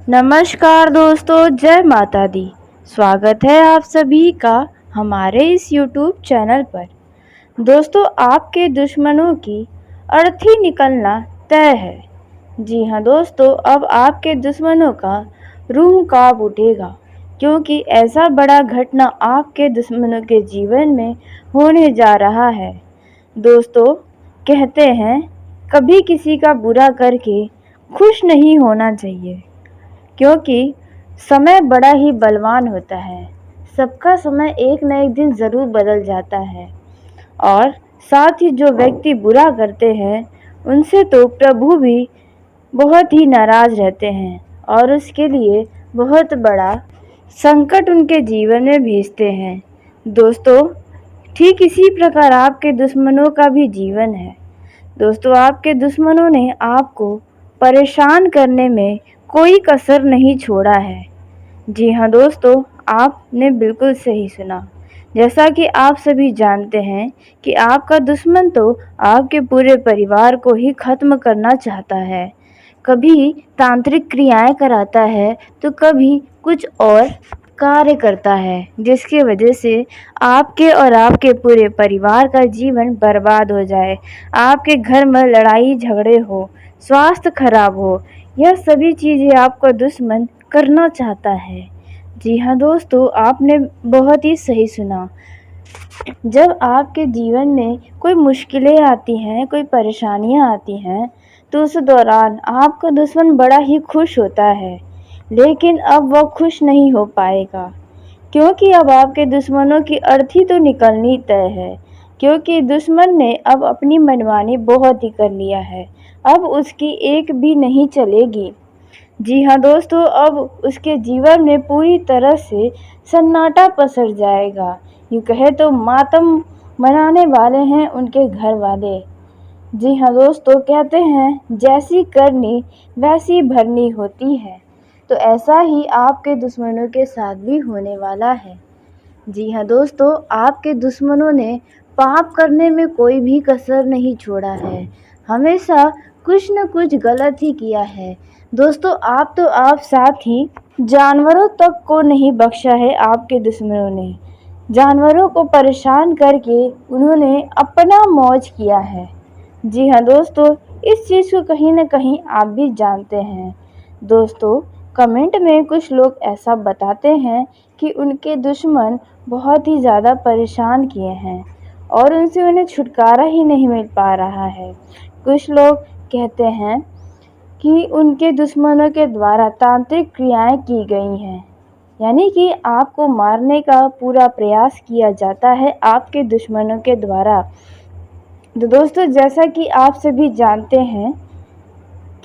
नमस्कार दोस्तों, जय माता दी। स्वागत है आप सभी का हमारे इस YouTube चैनल पर। दोस्तों, आपके दुश्मनों की अर्थी निकलना तय है। जी हाँ दोस्तों, अब आपके दुश्मनों का रूह कांप उठेगा, क्योंकि ऐसा बड़ा घटना आपके दुश्मनों के जीवन में होने जा रहा है। दोस्तों, कहते हैं कभी किसी का बुरा करके खुश नहीं होना चाहिए, क्योंकि समय बड़ा ही बलवान होता है। सबका समय एक न एक दिन ज़रूर बदल जाता है, और साथ ही जो व्यक्ति बुरा करते हैं उनसे तो प्रभु भी बहुत ही नाराज़ रहते हैं और उसके लिए बहुत बड़ा संकट उनके जीवन में भेजते हैं। दोस्तों, ठीक इसी प्रकार आपके दुश्मनों का भी जीवन है। दोस्तों, आपके दुश्मनों ने आपको परेशान करने में कोई कसर नहीं छोड़ा है। जी हाँ दोस्तों, आपने बिल्कुल सही सुना। जैसा कि आप सभी जानते हैं कि आपका दुश्मन तो आपके पूरे परिवार को ही ख़त्म करना चाहता है। कभी तांत्रिक क्रियाएं कराता है तो कभी कुछ और कार्य करता है, जिसकी वजह से आपके और आपके पूरे परिवार का जीवन बर्बाद हो जाए। आपके घर में लड़ाई झगड़े हो, स्वास्थ्य खराब हो, यह सभी चीज़ें आपका दुश्मन करना चाहता है। जी हाँ दोस्तों, आपने बहुत ही सही सुना। जब आपके जीवन में कोई मुश्किलें आती हैं, कोई परेशानियाँ आती हैं, तो उस दौरान आपका दुश्मन बड़ा ही खुश होता है। लेकिन अब वह खुश नहीं हो पाएगा, क्योंकि अब आपके दुश्मनों की अर्थी तो निकलनी तय है। क्योंकि दुश्मन ने अब अपनी मनमानी बहुत ही कर लिया है। अब उसकी एक भी नहीं चलेगी। जी हाँ दोस्तों, अब उसके जीवन में पूरी तरह से सन्नाटा पसर जाएगा। यूँ कहे तो मातम मनाने वाले हैं उनके घर वाले। जी हाँ दोस्तों, कहते हैं जैसी करनी वैसी भरनी होती है। तो ऐसा ही आपके दुश्मनों के साथ भी होने वाला है। जी हाँ दोस्तों, आपके दुश्मनों ने पाप करने में कोई भी कसर नहीं छोड़ा है। हमेशा कुछ न कुछ गलत ही किया है। दोस्तों, आप साथ ही जानवरों तक को नहीं बख्शा है। आपके दुश्मनों ने जानवरों को परेशान करके उन्होंने अपना मौज किया है। जी हाँ दोस्तों, इस चीज़ को कहीं न कहीं आप भी जानते हैं। दोस्तों, कमेंट में कुछ लोग ऐसा बताते हैं कि उनके दुश्मन बहुत ही ज़्यादा परेशान किए हैं और उनसे उन्हें छुटकारा ही नहीं मिल पा रहा है। कुछ लोग कहते हैं कि उनके दुश्मनों के द्वारा तांत्रिक क्रियाएं की गई हैं, यानी कि आपको मारने का पूरा प्रयास किया जाता है आपके दुश्मनों के द्वारा। तो दोस्तों, जैसा कि आप सभी जानते हैं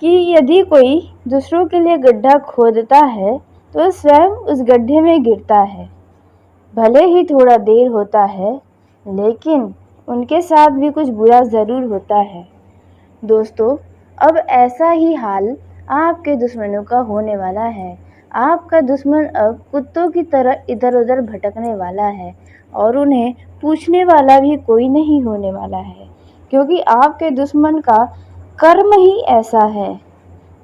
कि यदि कोई दूसरों के लिए गड्ढा खोदता है तो स्वयं उस गड्ढे में गिरता है। भले ही थोड़ा देर होता है, लेकिन उनके साथ भी कुछ बुरा ज़रूर होता है। दोस्तों, अब ऐसा ही हाल आपके दुश्मनों का होने वाला है। आपका दुश्मन अब कुत्तों की तरह इधर उधर भटकने वाला है और उन्हें पूछने वाला भी कोई नहीं होने वाला है, क्योंकि आपके दुश्मन का कर्म ही ऐसा है।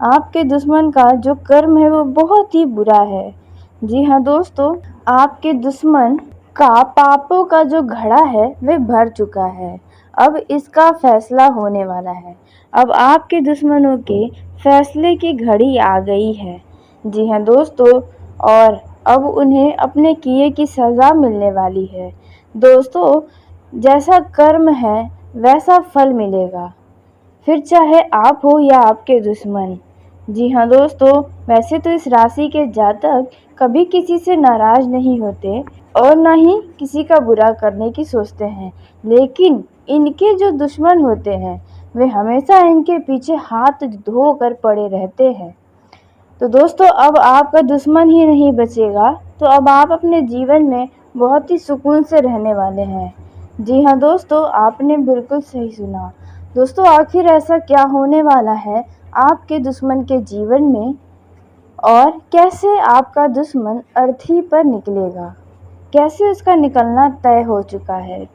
आपके दुश्मन का जो कर्म है वो बहुत ही बुरा है। जी हाँ दोस्तों, आपके दुश्मन का पापों का जो घड़ा है वह भर चुका है। अब इसका फैसला होने वाला है। अब आपके दुश्मनों के फैसले की घड़ी आ गई है। जी हाँ दोस्तों, और अब उन्हें अपने किए की सज़ा मिलने वाली है। दोस्तों, जैसा कर्म है वैसा फल मिलेगा, फिर चाहे आप हो या आपके दुश्मन। जी हाँ दोस्तों, वैसे तो इस राशि के जातक कभी किसी से नाराज़ नहीं होते और ना ही किसी का बुरा करने की सोचते हैं, लेकिन इनके जो दुश्मन होते हैं वे हमेशा इनके पीछे हाथ धोकर पड़े रहते हैं। तो दोस्तों, अब आपका दुश्मन ही नहीं बचेगा, तो अब आप अपने जीवन में बहुत ही सुकून से रहने वाले हैं। जी हाँ दोस्तों, आपने बिल्कुल सही सुना। दोस्तों, आखिर ऐसा क्या होने वाला है आपके दुश्मन के जीवन में और कैसे आपका दुश्मन अर्थी पर निकलेगा, कैसे उसका निकलना तय हो चुका है।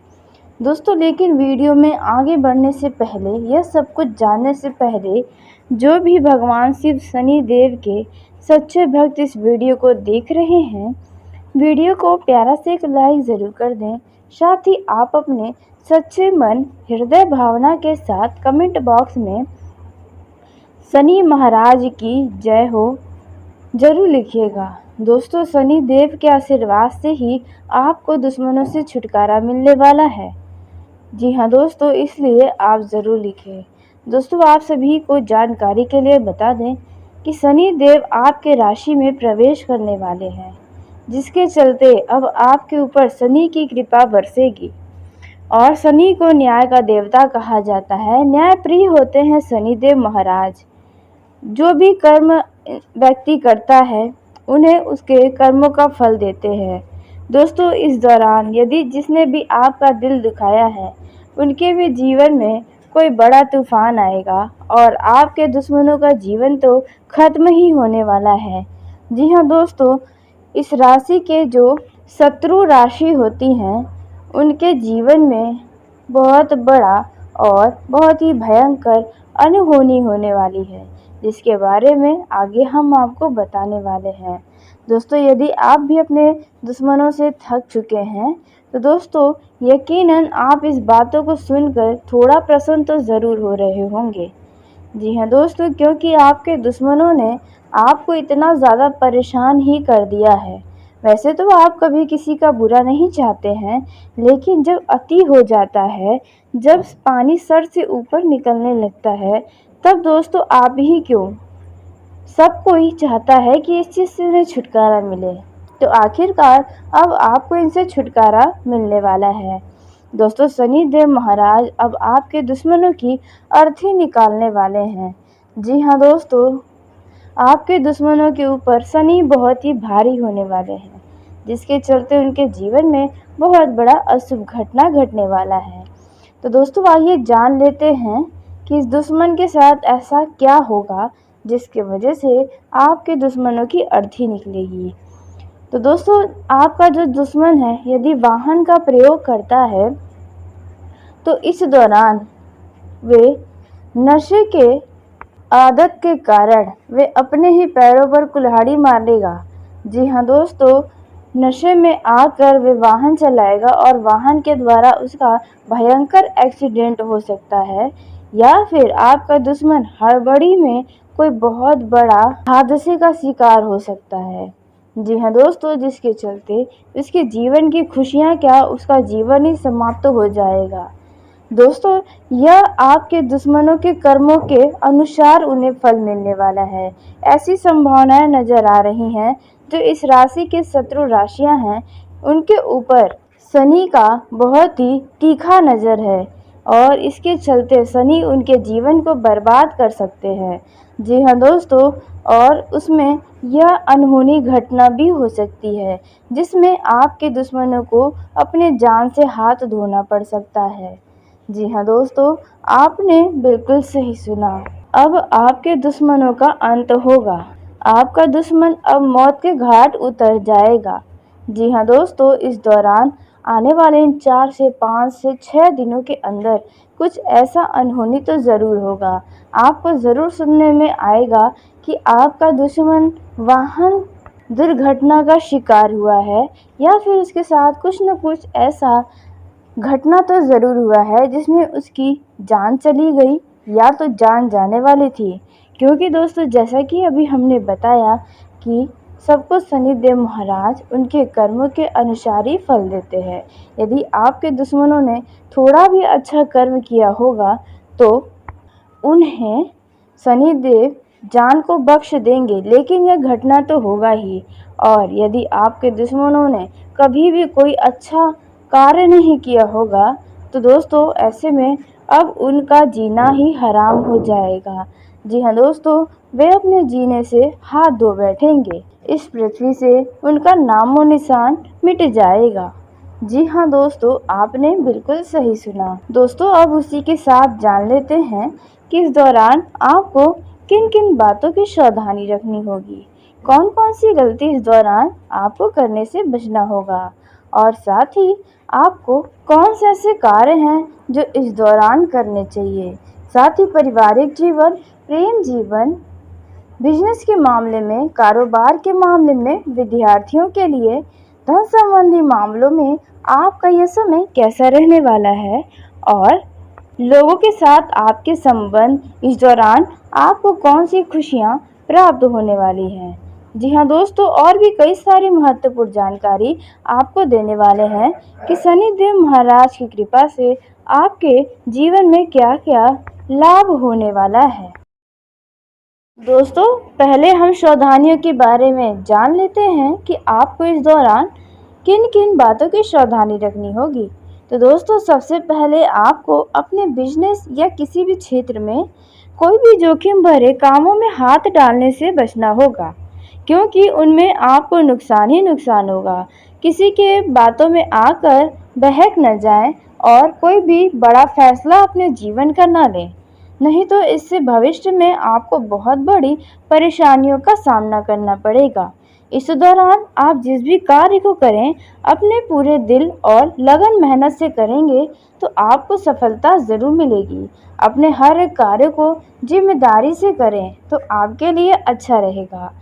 दोस्तों, लेकिन वीडियो में आगे बढ़ने से पहले, यह सब कुछ जानने से पहले, जो भी भगवान शिव शनि देव के सच्चे भक्त इस वीडियो को देख रहे हैं, वीडियो को प्यारा से एक लाइक ज़रूर कर दें। साथ ही आप अपने सच्चे मन, हृदय भावना के साथ कमेंट बॉक्स में शनि महाराज की जय हो जरूर लिखिएगा। दोस्तों, शनि देव के आशीर्वाद से ही आपको दुश्मनों से छुटकारा मिलने वाला है। जी हाँ दोस्तों, इसलिए आप ज़रूर लिखें। दोस्तों, आप सभी को जानकारी के लिए बता दें कि शनि देव आपके राशि में प्रवेश करने वाले हैं, जिसके चलते अब आपके ऊपर शनि की कृपा बरसेगी। और शनि को न्याय का देवता कहा जाता है। न्याय प्रिय होते हैं शनि देव महाराज। जो भी कर्म व्यक्ति करता है उन्हें उसके कर्मों का फल देते हैं। दोस्तों, इस दौरान यदि जिसने भी आपका दिल दुखाया है उनके भी जीवन में कोई बड़ा तूफान आएगा और आपके दुश्मनों का जीवन तो खत्म ही होने वाला है। जी हाँ दोस्तों, इस राशि के जो शत्रु राशि होती हैं उनके जीवन में बहुत बड़ा और बहुत ही भयंकर अनहोनी होने वाली है, जिसके बारे में आगे हम आपको बताने वाले हैं। दोस्तों, यदि आप भी अपने दुश्मनों से थक चुके हैं तो दोस्तों यकीनन आप इस बातों को सुनकर थोड़ा प्रसन्न तो ज़रूर हो रहे होंगे। जी हाँ दोस्तों, क्योंकि आपके दुश्मनों ने आपको इतना ज़्यादा परेशान ही कर दिया है। वैसे तो आप कभी किसी का बुरा नहीं चाहते हैं, लेकिन जब अति हो जाता है, जब पानी सर से ऊपर निकलने लगता है, तब दोस्तों आप ही क्यों, सब कोई चाहता है कि इस चीज़ से उन्हें छुटकारा मिले। तो आखिरकार अब आपको इनसे छुटकारा मिलने वाला है। दोस्तों, शनि देव महाराज अब आपके दुश्मनों की अर्थी निकालने वाले हैं। जी हाँ दोस्तों, आपके दुश्मनों के ऊपर शनि बहुत ही भारी होने वाले हैं, जिसके चलते उनके जीवन में बहुत बड़ा अशुभ घटना घटने वाला है। तो दोस्तों, आइए जान लेते हैं कि इस दुश्मन के साथ ऐसा क्या होगा जिसकी वजह से आपके दुश्मनों की अर्थी निकलेगी। तो दोस्तों, आपका जो दुश्मन है यदि वाहन का प्रयोग करता है तो इस दौरान वे नशे के आदत के कारण वे अपने ही पैरों पर कुल्हाड़ी मारेगा। जी हाँ दोस्तों, नशे में आकर वे वाहन चलाएगा और वाहन के द्वारा उसका भयंकर एक्सीडेंट हो सकता है, या फिर आपका दुश्मन हड़बड़ी में कोई बहुत बड़ा हादसे का शिकार हो सकता है। जी हाँ दोस्तों, जिसके चलते उसके जीवन की खुशियाँ क्या, उसका जीवन ही समाप्त हो जाएगा। दोस्तों, यह आपके दुश्मनों के कर्मों के अनुसार उन्हें फल मिलने वाला है। ऐसी संभावनाएं नजर आ रही हैं। जो इस राशि के शत्रु राशियां हैं उनके ऊपर शनि का बहुत ही तीखा नज़र है और इसके चलते शनि उनके जीवन को बर्बाद कर सकते हैं। जी हाँ दोस्तों, और उसमें यह अनहोनी घटना भी हो सकती है जिसमें आपके दुश्मनों को अपने जान से हाथ धोना पड़ सकता है। जी हाँ दोस्तों, आपने बिल्कुल सही सुना। अब आपके दुश्मनों का अंत होगा। आपका दुश्मन अब मौत के घाट उतर जाएगा। जी हाँ दोस्तों, इस दौरान आने वाले इन 4 से 5 से 6 दिनों के अंदर कुछ ऐसा अनहोनी तो ज़रूर होगा। आपको ज़रूर सुनने में आएगा कि आपका दुश्मन वाहन दुर्घटना का शिकार हुआ है, या फिर उसके साथ कुछ न कुछ ऐसा घटना तो ज़रूर हुआ है जिसमें उसकी जान चली गई या तो जान जाने वाली थी। क्योंकि दोस्तों, जैसा कि अभी हमने बताया कि सबको शनिदेव महाराज उनके कर्मों के अनुसार ही फल देते हैं। यदि आपके दुश्मनों ने थोड़ा भी अच्छा कर्म किया होगा तो उन्हें शनिदेव जान को बख्श देंगे, लेकिन यह घटना तो होगा ही। और यदि आपके दुश्मनों ने कभी भी कोई अच्छा कार्य नहीं किया होगा तो दोस्तों ऐसे में अब उनका जीना ही हराम हो जाएगा। जी हाँ दोस्तों, वे अपने जीने से हाथ धो बैठेंगे। इस पृथ्वी से उनका नामो निशान मिट जाएगा। जी हाँ दोस्तों, आपने बिल्कुल सही सुना। दोस्तों, अब उसी के साथ जान लेते हैं कि इस दौरान आपको किन किन बातों की सावधानी रखनी होगी, कौन कौन सी गलती इस दौरान आपको करने से बचना होगा, और साथ ही आपको कौन से ऐसे कार्य हैं जो इस दौरान करने चाहिए। साथ ही पारिवारिक जीवन, प्रेम जीवन, बिजनेस के मामले में, कारोबार के मामले में, विद्यार्थियों के लिए धन संबंधी मामलों में आपका यह समय कैसा रहने वाला है और लोगों के साथ आपके संबंध, इस दौरान आपको कौन सी खुशियाँ प्राप्त होने वाली हैं। जी हाँ दोस्तों, और भी कई सारी महत्वपूर्ण जानकारी आपको देने वाले हैं कि शनिदेव महाराज की कृपा से आपके जीवन में क्या क्या लाभ होने वाला है। दोस्तों, पहले हम सावधानियों के बारे में जान लेते हैं कि आपको इस दौरान किन किन बातों की सावधानी रखनी होगी। तो दोस्तों, सबसे पहले आपको अपने बिजनेस या किसी भी क्षेत्र में कोई भी जोखिम भरे कामों में हाथ डालने से बचना होगा, क्योंकि उनमें आपको नुकसान ही नुकसान होगा। किसी के बातों में आकर बहक न जाएं और कोई भी बड़ा फैसला अपने जीवन का न लें, नहीं तो इससे भविष्य में आपको बहुत बड़ी परेशानियों का सामना करना पड़ेगा। इस दौरान आप जिस भी कार्य को करें, अपने पूरे दिल और लगन मेहनत से करेंगे तो आपको सफलता ज़रूर मिलेगी। अपने हर एक कार्य को जिम्मेदारी से करें तो आपके लिए अच्छा रहेगा।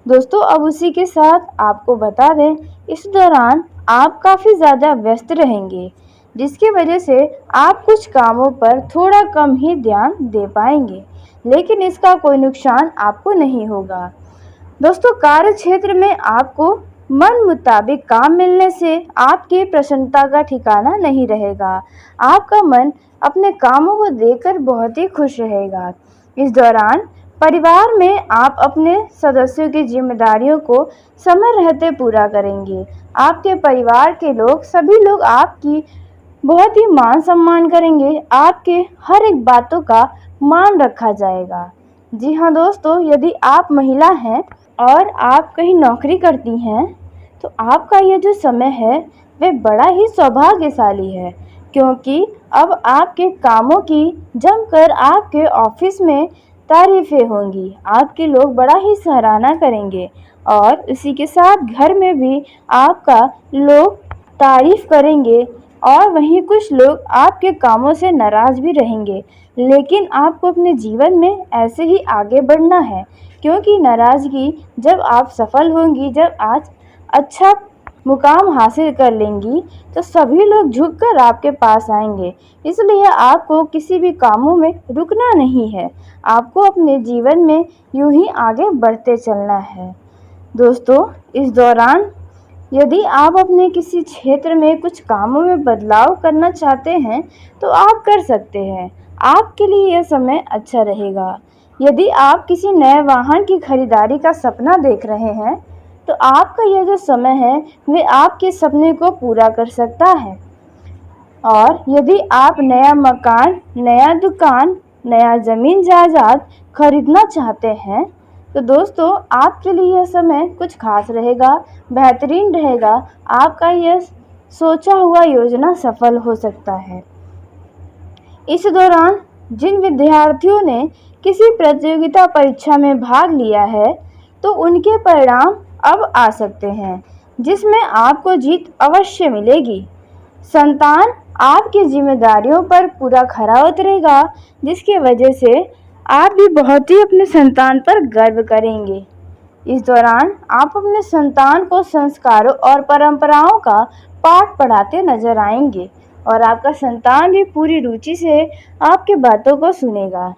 दोस्तों, अब उसी के साथ आपको बता दें, इस दौरान आप काफ़ी ज़्यादा व्यस्त रहेंगे, जिसकी वजह से आप कुछ कामों पर थोड़ा कम ही ध्यान दे पाएंगे, लेकिन इसका कोई नुकसान आपको नहीं होगा। दोस्तों, कार्य क्षेत्र में आपको मन मुताबिक काम मिलने से आपकी प्रसन्नता का ठिकाना नहीं रहेगा। आपका मन अपने कामों को देखकर बहुत ही खुश रहेगा। इस दौरान परिवार में आप अपने सदस्यों की जिम्मेदारियों को समय रहते पूरा करेंगे। आपके परिवार के लोग, सभी लोग आपकी बहुत ही मान सम्मान करेंगे। आपके हर एक बातों का मान रखा जाएगा। जी हाँ दोस्तों, यदि आप महिला हैं और आप कहीं नौकरी करती हैं तो आपका यह जो समय है वह बड़ा ही सौभाग्यशाली है, क्योंकि अब आपके कामों की जमकर आपके ऑफिस में तारीफ़ें होंगी। आपके लोग बड़ा ही सराहना करेंगे और इसी के साथ घर में भी आपका लोग तारीफ़ करेंगे और वहीं कुछ लोग आपके कामों से नाराज़ भी रहेंगे। लेकिन आपको अपने जीवन में ऐसे ही आगे बढ़ना है, क्योंकि नाराज़गी जब आप सफल होंगी, जब आज अच्छा मुकाम हासिल कर लेंगी तो सभी लोग झुककर आपके पास आएंगे। इसलिए आपको किसी भी कामों में रुकना नहीं है, आपको अपने जीवन में यूं ही आगे बढ़ते चलना है। दोस्तों, इस दौरान यदि आप अपने किसी क्षेत्र में कुछ कामों में बदलाव करना चाहते हैं तो आप कर सकते हैं। आपके लिए यह समय अच्छा रहेगा। यदि आप किसी नए वाहन की खरीदारी का सपना देख रहे हैं तो आपका यह जो समय है वह आपके सपने को पूरा कर सकता है। और यदि आप नया मकान, नया दुकान, नया ज़मीन जायदाद खरीदना चाहते हैं तो दोस्तों, आपके लिए यह समय कुछ खास रहेगा, बेहतरीन रहेगा। आपका यह सोचा हुआ योजना सफल हो सकता है। इस दौरान जिन विद्यार्थियों ने किसी प्रतियोगिता परीक्षा में भाग लिया है तो उनके परिणाम अब आ सकते हैं, जिसमें आपको जीत अवश्य मिलेगी। संतान आपकी जिम्मेदारियों पर पूरा खरा उतरेगा, जिसकी वजह से आप भी बहुत ही अपने संतान पर गर्व करेंगे। इस दौरान आप अपने संतान को संस्कारों और परंपराओं का पाठ पढ़ाते नजर आएंगे और आपका संतान भी पूरी रुचि से आपकी बातों को सुनेगा।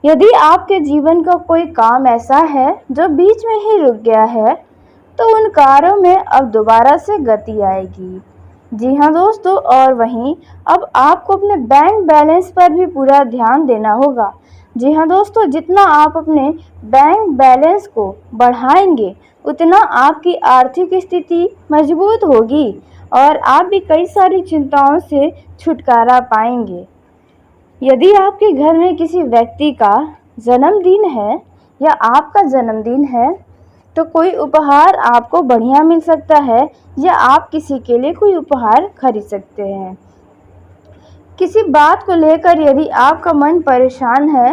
यदि आपके जीवन का कोई काम ऐसा है जो बीच में ही रुक गया है तो उन कार्यों में अब दोबारा से गति आएगी। जी हाँ दोस्तों, और वहीं अब आपको अपने बैंक बैलेंस पर भी पूरा ध्यान देना होगा। जी हाँ दोस्तों, जितना आप अपने बैंक बैलेंस को बढ़ाएंगे उतना आपकी आर्थिक स्थिति मजबूत होगी और आप भी कई सारी चिंताओं से छुटकारा पाएंगे। यदि आपके घर में किसी व्यक्ति का जन्मदिन है या आपका जन्मदिन है तो कोई उपहार आपको बढ़िया मिल सकता है या आप किसी के लिए कोई उपहार खरीद सकते हैं। किसी बात को लेकर यदि आपका मन परेशान है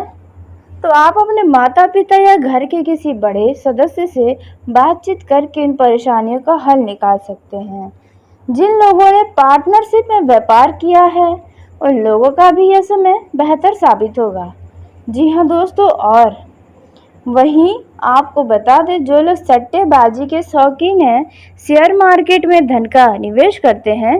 तो आप अपने माता पिता या घर के किसी बड़े सदस्य से बातचीत करके इन परेशानियों का हल निकाल सकते हैं। जिन लोगों ने पार्टनरशिप में व्यापार किया है उन लोगों का भी यह समय बेहतर साबित होगा। जी हाँ दोस्तों, और वहीं आपको बता दें, जो लोग सट्टेबाजी के शौकीन हैं, शेयर मार्केट में धन का निवेश करते हैं,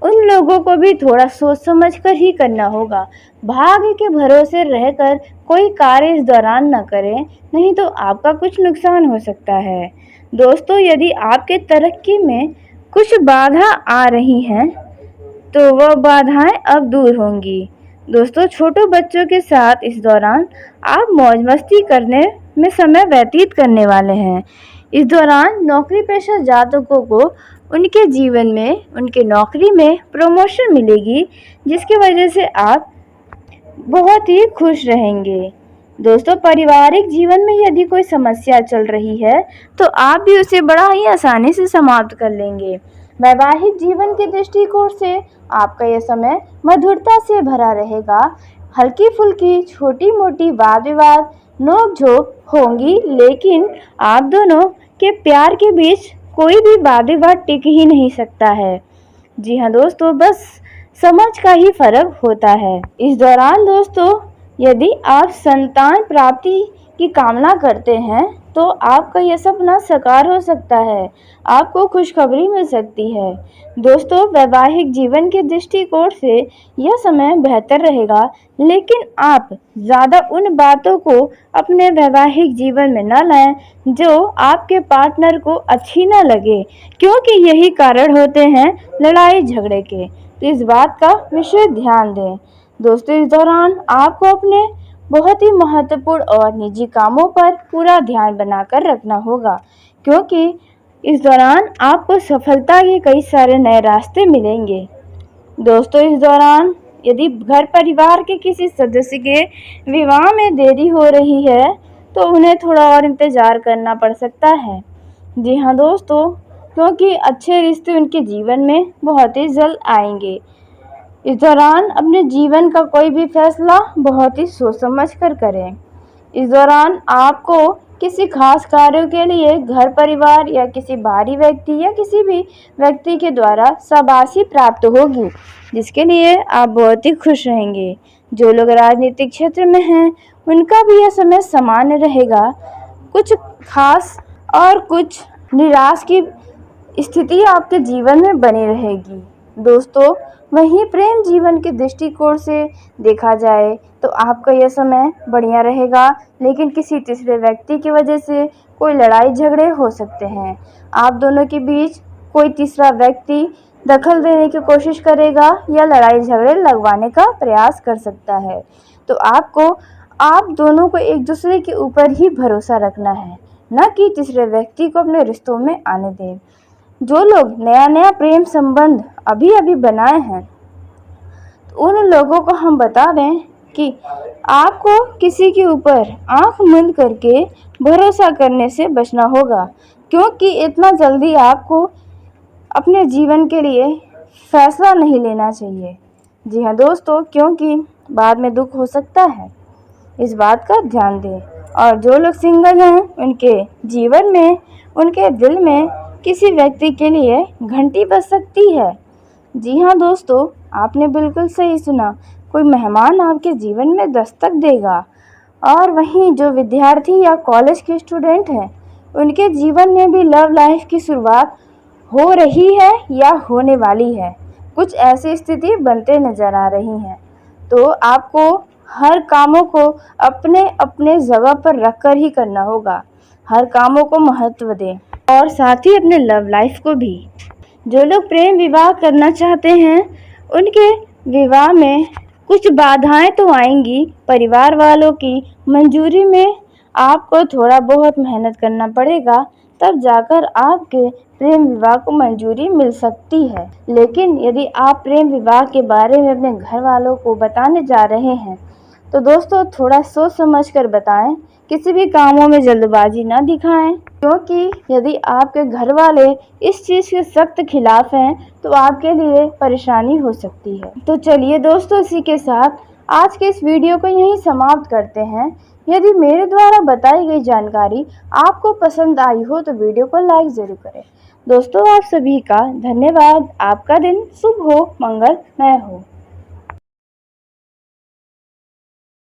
उन लोगों को भी थोड़ा सोच समझ कर ही करना होगा। भाग्य के भरोसे रहकर कोई कार्य इस दौरान न करें, नहीं तो आपका कुछ नुकसान हो सकता है। दोस्तों, यदि आपके तरक्की में कुछ बाधा आ रही हैं, तो वह बाधाएं अब दूर होंगी। दोस्तों, छोटे बच्चों के साथ इस दौरान आप मौज मस्ती करने में समय व्यतीत करने वाले हैं। इस दौरान नौकरी पेशा जातकों को उनके जीवन में, उनके नौकरी में प्रमोशन मिलेगी, जिसकी वजह से आप बहुत ही खुश रहेंगे। दोस्तों, पारिवारिक जीवन में यदि कोई समस्या चल रही है, तो आप भी उसे बड़ा ही आसानी से समाप्त कर लेंगे। वैवाहिक जीवन के दृष्टिकोण से आपका यह समय मधुरता से भरा रहेगा। हल्की फुल्की छोटी मोटी वाद विवाद नोक झोंक होंगी, लेकिन आप दोनों के प्यार के बीच कोई भी वाद विवाद टिक ही नहीं सकता है। जी हाँ दोस्तों, बस समझ का ही फर्क होता है। इस दौरान दोस्तों, यदि आप संतान प्राप्ति की कामना करते हैं, तो आपका यह सपना साकार हो सकता है। आपको खुशखबरी मिल सकती है। दोस्तों, वैवाहिक जीवन के दृष्टिकोण से यह समय बेहतर रहेगा, लेकिन आप ज़्यादा उन बातों को अपने वैवाहिक जीवन में न लाएं जो आपके पार्टनर को अच्छी न लगे, क्योंकि यही कारण होते हैं लड़ाई झगड़े के। तो इस बात का विशेष ध्यान दें। दोस्तों, इस दौरान आपको अपने बहुत ही महत्वपूर्ण और निजी कामों पर पूरा ध्यान बनाकर रखना होगा, क्योंकि इस दौरान आपको सफलता के कई सारे नए रास्ते मिलेंगे। दोस्तों, इस दौरान यदि घर परिवार के किसी सदस्य के विवाह में देरी हो रही है, तो उन्हें थोड़ा और इंतज़ार करना पड़ सकता है। जी हाँ दोस्तों, क्योंकि अच्छे रिश्ते उनके जीवन में बहुत ही जल्द आएंगे। इस दौरान अपने जीवन का कोई भी फैसला बहुत ही सोच समझ कर करें। इस दौरान आपको किसी खास कार्यों के लिए घर परिवार या किसी बाहरी व्यक्ति या किसी भी व्यक्ति के द्वारा शाबाशी प्राप्त होगी, जिसके लिए आप बहुत ही खुश रहेंगे। जो लोग राजनीतिक क्षेत्र में हैं, उनका भी यह समय सामान्य रहेगा। कुछ खास और कुछ निराश की स्थिति आपके जीवन में बनी रहेगी। दोस्तों, वहीं प्रेम जीवन के दृष्टिकोण से देखा जाए तो आपका यह समय बढ़िया रहेगा, लेकिन किसी तीसरे व्यक्ति की वजह से कोई लड़ाई झगड़े हो सकते हैं। आप दोनों के बीच कोई तीसरा व्यक्ति दखल देने की कोशिश करेगा या लड़ाई झगड़े लगवाने का प्रयास कर सकता है। तो आपको आप दोनों को एक दूसरे के ऊपर ही भरोसा रखना है, न कि तीसरे व्यक्ति को अपने रिश्तों में आने दें। जो लोग नया नया प्रेम संबंध अभी अभी बनाए हैं, तो उन लोगों को हम बता दें कि आपको किसी के ऊपर आंख मूंद करके भरोसा करने से बचना होगा, क्योंकि इतना जल्दी आपको अपने जीवन के लिए फैसला नहीं लेना चाहिए। जी हाँ दोस्तों, क्योंकि बाद में दुख हो सकता है, इस बात का ध्यान दें। और जो लोग सिंगल हैं, उनके जीवन में, उनके दिल में किसी व्यक्ति के लिए घंटी बज सकती है। जी हाँ दोस्तों, आपने बिल्कुल सही सुना, कोई मेहमान आपके जीवन में दस्तक देगा। और वहीं जो विद्यार्थी या कॉलेज के स्टूडेंट हैं, उनके जीवन में भी लव लाइफ की शुरुआत हो रही है या होने वाली है। कुछ ऐसी स्थिति बनते नज़र आ रही हैं। तो आपको हर कामों को अपने अपने जगह पर रख कर ही करना होगा। हर कामों को महत्व दें और साथ ही अपने लव लाइफ को भी। जो लोग प्रेम विवाह करना चाहते हैं, उनके विवाह में कुछ बाधाएं तो आएंगी। परिवार वालों की मंजूरी में आपको थोड़ा बहुत मेहनत करना पड़ेगा, तब जाकर आपके प्रेम विवाह को मंजूरी मिल सकती है। लेकिन यदि आप प्रेम विवाह के बारे में अपने घर वालों को बताने जा रहे हैं, तो दोस्तों थोड़ा सोच समझ कर बताएं। किसी भी कामों में जल्दबाजी ना दिखाएं, क्योंकि यदि आपके घर वाले इस चीज़ के सख्त खिलाफ हैं, तो आपके लिए परेशानी हो सकती है। तो चलिए दोस्तों, इसी के साथ आज के इस वीडियो को यहीं समाप्त करते हैं। यदि मेरे द्वारा बताई गई जानकारी आपको पसंद आई हो, तो वीडियो को लाइक ज़रूर करें। दोस्तों, आप सभी का धन्यवाद। आपका दिन शुभ हो, मंगलमय हो।